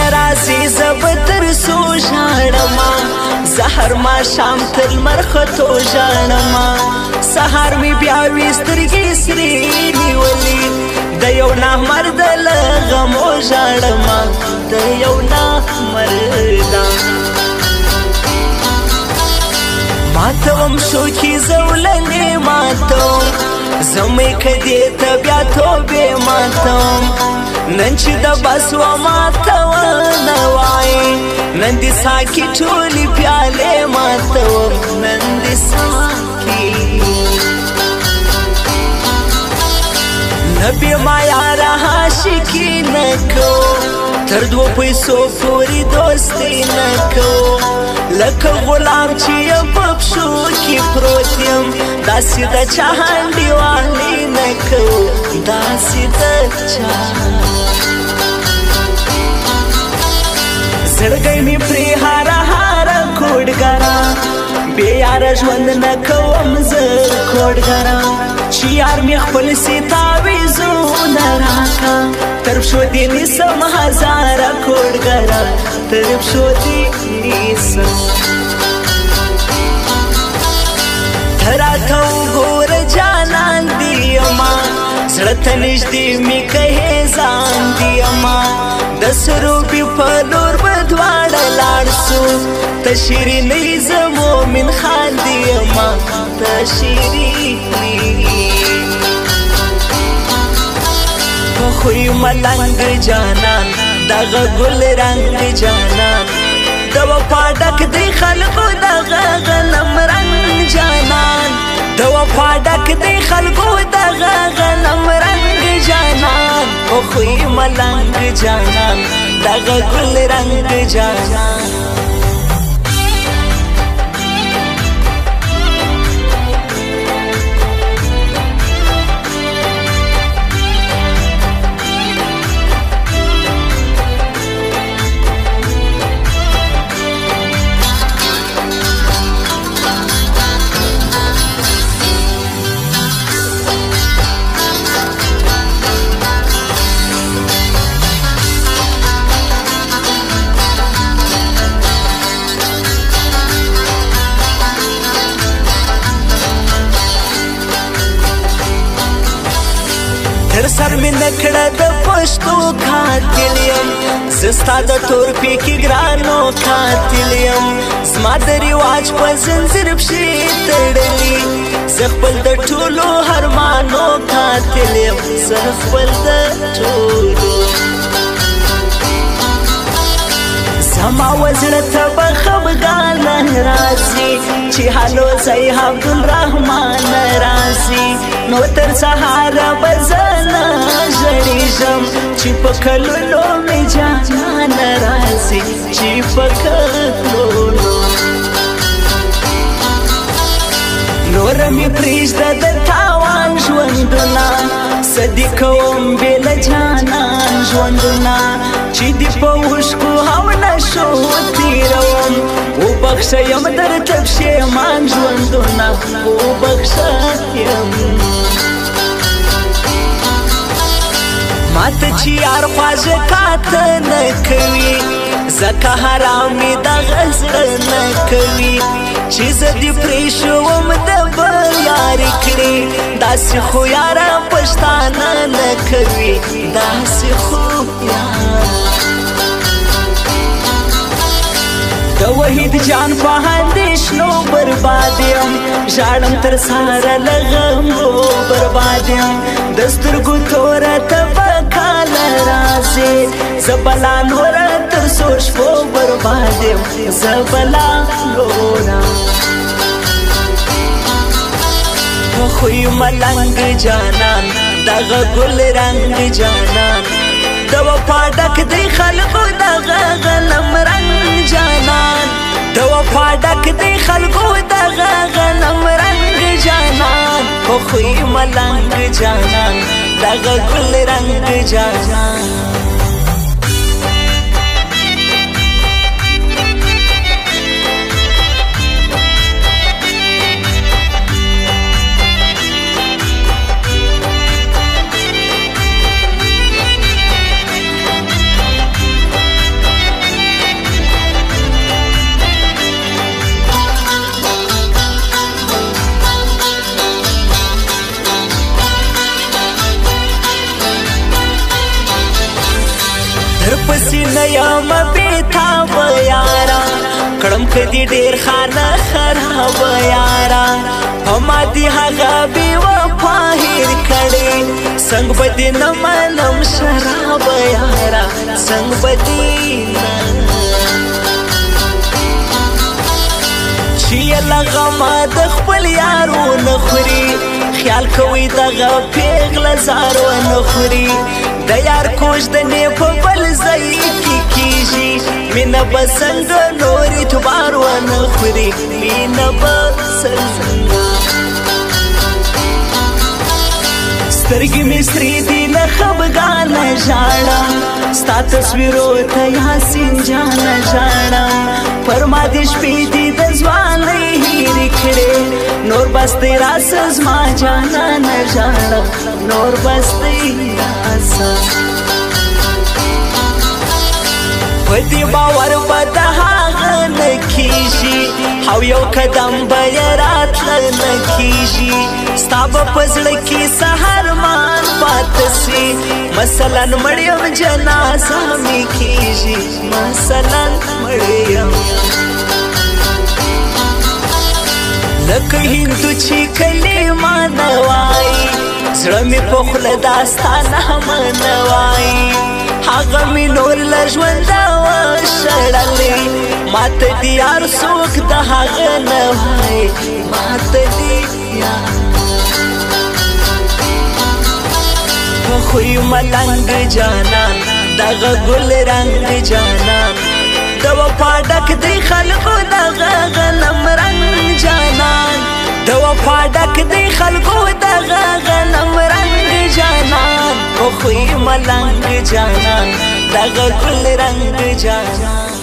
نرازی زبتر سو ژاړما زهر ما شام تر مرختو ژاړما سهار می بیا وی سترګې سرې نیولې د یو نامرد له غمو ژاړما د یو نامرده ماتوم شوکي زولنې ماتوم زمې کدې ته بیا توبې ماتوم نن چې د بس و ماته ونه وایي نن دې ساکي ټولې پیالې ماتوم نن دې ساکي نبی ما یاره عاشقي نه کوم تر دو پیسو پورې دوستي نه کوم لکه غلام چې یم په پښو کې پروت یم داسې د چا انډیوالي نه کوم داسې د چا زړګی مې پرې هاره هاره کوډګره بې یاره ژوند نه کوم زه کوډګره چې یار مې خپل سي تعویضونه راکړه تر پښو دې نیسم هزاره کوډګره تر پښو دې نیسم ته راته وګوره جانان دې یما زړه ته نږدې مې کهې ځان دې یما د سروبي په لور به دواړه لاړ سو ته شیرینۍ زه مومن خان دې یما ته شیرینۍ خوی ملنګ جانان دغه ګل رنګ جانان د وفا ډک دی خلقو دغه غنم رنګ جانان د وفا ډک دی خلقو دغه غنم رنګ جانان او خوی ملنګ جانان دغه ګل رنګ جانان تر سر می نکړه د پښتو قاتل یم زه ستا د تور پیکي ګرانو قاتل یم زما د رواج په زنځیر پښې تړلي زه خپل د ټولو ارمانو قاتل یم زه خپل د ټولو زما وزړه ته به خفګانه راځي چې هلو ځای عبدالرحمن راځي نو تر سهاره به زه نه ژړېږم چې په کلونو مې جانان راځي چې په کلونو نوره مې پرېږده د تاوان ژوندونه صدي کوم بې له جانان ژوندونه چې دې په اوښکو او نشو تېروم وبخښه یم درته پښېمان ژوندونه وبخښه یم ماته چې یار خواږه کاته نه کوي ځکه حرام مې دغه زړه نه کوي چې زه دې پرېښوم د بل یارې کړې داسې خو یاره پښتانه نه کوي داسې خو د وحید جان په اندېښنو برباد یم ژاړم تر سهاره له غمو برباد یم د سترګو توره ته به کاله راځې زه بلا نوره تر څو شپو برباد یم زه بلا نوره خوی ملنګ جانان دغه ګل رنګ جانان د وفا ډک دی خلقو دغه غنم رنګ جانان د وفا ډک دی خلقو دغه غنم رنګ جانان خوی ملنګ جانان دغه ګل رنګ جانان بیتاب یارا کړم کدی ډیر خانه خراب یارا هما دی هغه بی وفا هیر کړي څنګه بدی نه منم شراب یارا څنګه بدی چې لغما د خپل یارو نخوري خیال کوي دغه پیغله زارو نخوري د یار کوش د نه په بل ځای کې کیږي مینه بسنګ نور اعتبار ونخوري مینه بسنګ سترګې مې سرې دي نه خفګانه ژاړم ستا تصویرو ته یاسین جانه ژاړم پر ما دې شپې دي د ځوانۍ هېرې کړې نور بس دی راسه زما جانانه ژاړم نور بس دی راسه په دې باور به د هغه نه کېږي او یو قدم به یې راتله نه کېږي ستا به په زړه کې سهار مان پاته سي مثلا مړ یم جنازه مې کېږي مثلا مړ یم لکه هندو چې کلمه نه وایي زړه مې په خوله داستانه نه وایي هغه مې نور له ژونده وشړلې ماته دې یار څوک د هغه نه وایي ماته دې یار په خوی ملنګ جانان دغه ګل رنګ جانان د وفا ډک دی خلکو دغه غنم رنګ جانان د وفا ډک دی خلکو دغه غنم رنګ جانان په خوی ملنګ جانان دغه ګل رنګ جانان